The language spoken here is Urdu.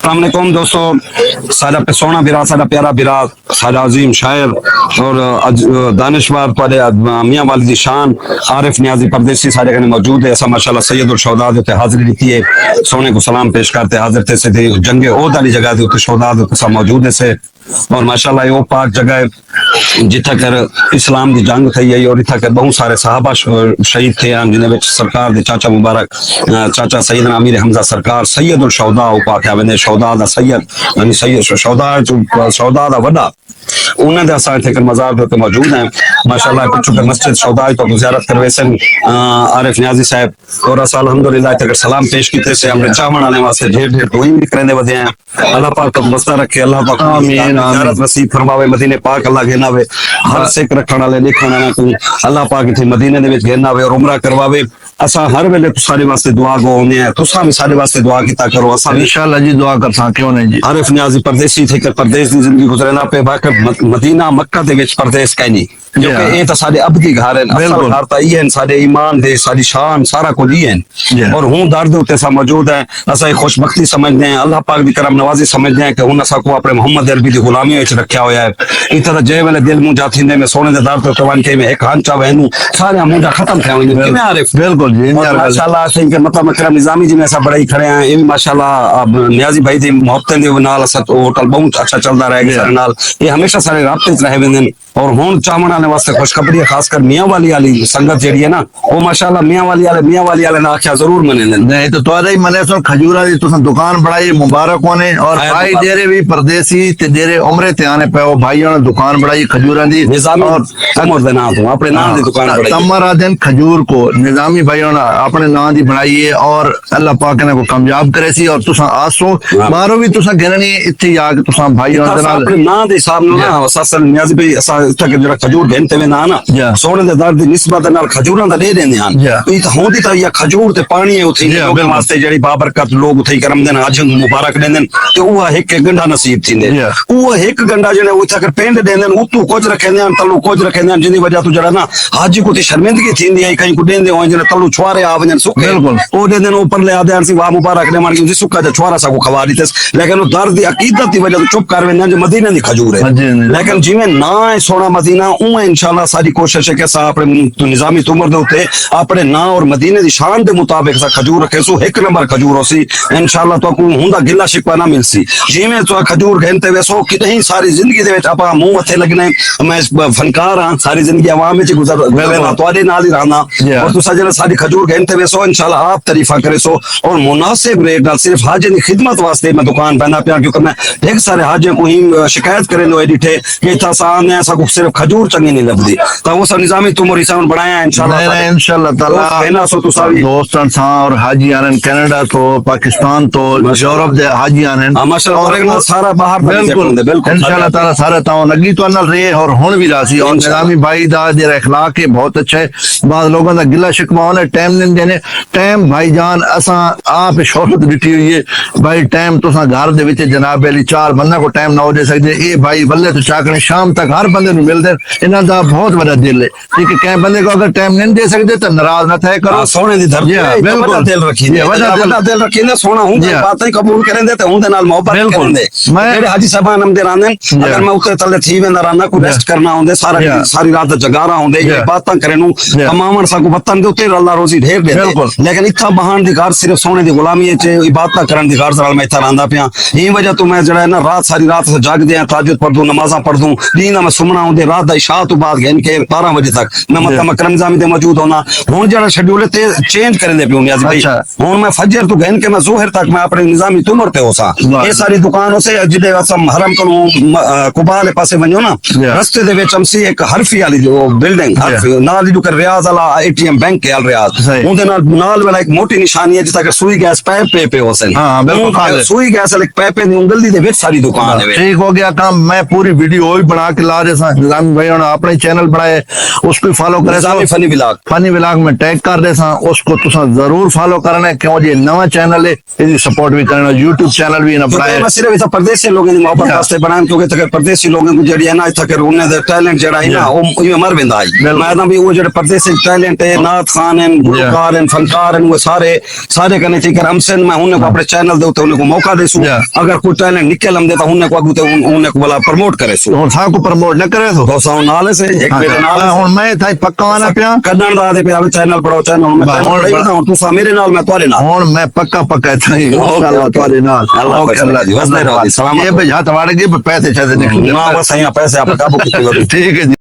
السلام علیکم دوستو، سارا پہ سونا برا، سارا پیارا برا، سارا عظیم شاعر اور دانشور پڑے میاں والدی شان عارف نیازی پردیسی سارے کنے موجود ہے. ایسا ماشاءاللہ سید الشہداء تے حاضری دیتی ہے، سونے کو سلام پیش کرتے حاضر سے جنگ عہد والی جگہ تھی شہداء سب موجود ہے سے. اور ماشاءاللہ یہ وہ پاک جگہ ہے جتھا کر اسلام دی جنگ تھی ہے اور اتھا کر بہت سارے صحابہ شہید تھے ہیں، جنہیں وچ سرکار دے چاچا مبارک چاچا سیدنا امیر حمزہ سرکار سید الشہداء پاک ہے شہداء دا سید، یعنی سید شہداء دا وڈا انہوں نے اساں تے مزار تے موجود ہیں. ماشاءاللہ کچھ مسجد شہداء تو زیارت کروے سن عارف نیازی صاحب اور اس الحمدللہ تے سلام پیش کیتے سے ہم چاہن والے واسطے ڈھیر ڈھیر دعائیں بھی کرنے ودے ہیں. اللہ پاک کو مستہ رکھے، اللہ پاک آمین زیارت نصیب فرماوے، مدینے پاک اللہ گھناوے، ہر سکھ رکھن والے لکھن والے کو اللہ پاک تے مدینے دے وچ گھناوے اور عمرہ کرواوے. اساں ہر ویلے تساں واسطے دعا گو ہوندے ہیں، تساں بھی سارے واسطے دعا کیتا کرو. اساں انشاءاللہ جی دعا کرساں کیوں نہیں جی. عارف نیازی پردیسی تھے کہ پردیس دی زندگی گزرنا پہ باقی مدینہ مکہ دے وچ پردیس کہیں جو کہ یہ تو سارے ابدی گھر ہیں، اصل گھر تو یہ ہیں، سارے ایمان دے ساری شان سارا کچھ یہ ہیں اور ہوں درد ہوتے سا موجود ہیں. اسا خوش بختی سمجھتے ہیں، اللہ پاک دی کرم نوازی سمجھتے ہیں کہ ہن اسا کو اپنے محمد عربی دی غلامی وچ رکھیا ہویا ہے. اتنا جے ویلے دل منہ جاتی میں سونے دے درد تو وان کے میں ایک ہانچا وینو سارے منڈا ختم تھے ہوئے میں عارف بالکل جی ماشاءاللہ سے کہ مطلب اکرم نظامی جی میں ایسا بڑے کھڑے ہیں. یہ ماشاءاللہ نیازی بھائی دی محبتیں دے نال اسا ہوٹل بہت اچھا چلدا رہے گا نال، یہ ہمیشہ سارے رابطے وچ رہے ویندن. اور ہون چاہن والے واسطے خوشخبری خاص کر میاں والی سنگت جیڑی ہے نا وہ ماشاءاللہ میاں والی والے نا آکھیا ضرور منن نہیں تو تواڈا ہی منے سو کھجورا دی تساں دکان بڑائی مبارک ہونے اور بھائی دیرے بھی پردیسی تے دیرے عمرے تے آنے پے بھائیوں نے دکان بڑائی کھجورا دی نظامی اور تمر دے نام تو اپنے نام دی دکان بڑائی تمرا دن کھجور کو نظامی بھائیوں نے اپنے نام دی بنائی ہے اور اللہ پاک نے کو کامیاب کرے سی. اور تساں آسو مارو بھی تساں گھرنی ایتھے آ کے تساں بھائیوں دے نال اپنے نام دے حساب نال اساں نیازی بھائی اساں تک جڑا کھجور گھنتے میں نا سونے دے در دی نسبت نال کھجوراں دا دے دیندے ہن. یہ تے ہوندی تے یا کھجور تے پانی ہے اوتھے لوگاں واسطے جڑی بابرکت لوگ اوتھے کرم دین اج مبارک دیندن تے اوہ ایک گنڈا نصیب تھیندے. اوہ ایک گنڈا جڑا اوتھے کر پینڈ دیندن اوتو کچھ رکھندے ہن تلو کچھ رکھندے ہن جن دی وجہ تو جڑا نا حاجی کو تے شرمندگی تھیندی ہے کہیں کو دیندے ہون جڑا تلو چھوارے آ ونجن سکے او دیندن اوپر لے آدے سی واہ مبارک دے مان کی سکا تے چھوارا سا کو کھوا دیتس. لیکن او در دی عقیدت دی وجہ تو چپ کر ویندن جو مدینے دی کھجور ہے. لیکن جویں نا سونا مدینہ اوہ انشاءاللہ ساری کوشش ہے کہ سا اپنے نظامی تمر دے اوتے اپنے نا اور مدینے دی شان دے مطابق سا کھجور رکھے سو ایک نمبر کھجور ہو سی. انشاءاللہ تو کو ہوندا گلا شکوا نہ مل سی. جویں تو کھجور گھنتے ویسو کتنی ساری زندگی دے وچ اپا منہ متھے لگنے میں فنکار ہاں ساری زندگی عوام وچ گزر گیا تواڈے نال ہی رہنا اور تسا جڑا ساری کھجور گھنتے ویسو انشاءاللہ آپ تعریفاں کرے سو اور مناسب ریٹ نال صرف حاجی دی خدمت واسطے میں دکان بنا پیا کیونکہ میں ایک سارے حاجی کو ہی شکایت کرے لو ایڈیٹے کہ تا سا نے ایسا کو صرف کھجور چنگی نہیں لبدی تو وہ سب نظامی تمر حساب بنایا انشاءاللہ تعالی دوستان سا اور حاجی آنن کینیڈا تو پاکستان تو یورپ دے حاجی آنن ماشاءاللہ سارا باہر بالکل انشاءاللہ تعالی سارا تاں لگی تو نال رہے اور ہن بھی راسی. اور نظامی بھائی دا دے اخلاق ہے بہت اچھا ہے. بعض لوگوں دا گلا شکوا ہونے ٹائم نہیں دینے ٹائم بھائی جان اساں آپ شہرت ڈٹی ہوئی ہے بھائی ٹائم تساں گھر دے وچ جناب علی چار بندہ کو ٹائم نہ ہو دے سکدے. اے بھائی بلے تو چاکنے شام تک ہر بندے نوں مل دے انہاں دا بہت بڑا دل ہے. ٹھیک ہے کہ بندے کو اگر ٹائم نہیں دے سکتے تو ناراض نہ تھے کرو. سونے دی دھرتی بالکل دل رکھی دل رکھی نے سونا ہوں باتیں قبول کریں دے تے ہوں دے نال محبت کریں دے. میرے حاجی صاحب نام دے راندن اگر میں اوتے تلے تھی ویندا رہنا کو ریسٹ کرنا ہوندے ساری رات جگارا ہوندے یہ باتاں کرنو تمام سا کو وطن دے اوتے اللہ روزی ڈھیر دے. لیکن اتھا بہان دی گھر صرف سونے دی غلامی وچ عبادت کرن دی گھر زرال میں اتھا رہندا پیا. این وجہ تو میں جڑا ہے نا رات ساری رات جاگ دے تہجد پڑھ دوں نمازاں پڑھ دوں دین میں سمنا ہوندے رات دا عشاء تو بعد گھن کے 12 بجے تک میں مطلب اکرم نظامی دے موجود ہونا. ہن جڑا شیڈول تے چینج کرن دے پیو نیاز بھائی ہن میں فجر تو گھن کے میں ظہر تک میں اپنے نظامی تمر تے ہوسا. یہ ساری دکانوں سے جدے وسم حرم کو قباء والے پاسے ونجو نا رستے دے وچ امسی ایک حرفی والی جو بلڈنگ حرفی نال جو کر ریاض والا اے ٹی ایم بینک کے ریاض اون دے نال والا ایک موٹی نشانی ہے جتا کہ سوئی گیس پائپ پہ ہوسن. ہاں بالکل سوئی گیس والے پائپ پہ انگلی دے وچ ساری دکان ہے. ٹھیک ہو گیا کام. میں پوری ویڈیو وہی بنا کے لا رہا سا نظامی بھائی نے اپنے چینل بنائے اس کو فالو کرے نظامی فنی ولاگ فنی ولاگ میں ٹیگ کر دے سا اس کو تسا ضرور فالو کرنا ہے کیوں جی نواں چینل ہے اس سپورٹ بھی کرنا یوٹیوب چینل بھی نہ بنائے میں صرف پردیسی لوگوں کی محبت واسطے بنائیں کیونکہ تک پردیسی لوگوں کو جڑی ہے نا اتھا کر انہاں دا ٹیلنٹ جڑا ہے نا وہ مر ویندا ہے میں نہ بھی وہ جڑے پردیسی ٹیلنٹ ہے نعت خان ہیں گلوکار ہیں فنکار ہیں وہ سارے کنے تھی کر ہم سے میں انہاں کو اپنے چینل دے اوتے انہاں کو موقع دے سو اگر کوئی ٹیلنٹ نکل ہم دیتا انہاں کو اگے تے انہاں کو بلا پروموٹ کرے سو ہن سا کو پروموٹ نہ کرے تو دوستاں نال سے ایک میرے نال ہن میں تھا پکا وانا پیا کرن دا دے پیا چینل پڑھو چینل میں تو سا میرے نال میں تورے نال ہن میں پکا تھا انشاءاللہ تورے نال اللہ جی واسطے رہو سلام یہ بھجا تواڑے گے پیسے چاہتے نکل نا بس پیسے آپ قابو کیتے ٹھیک ہے جی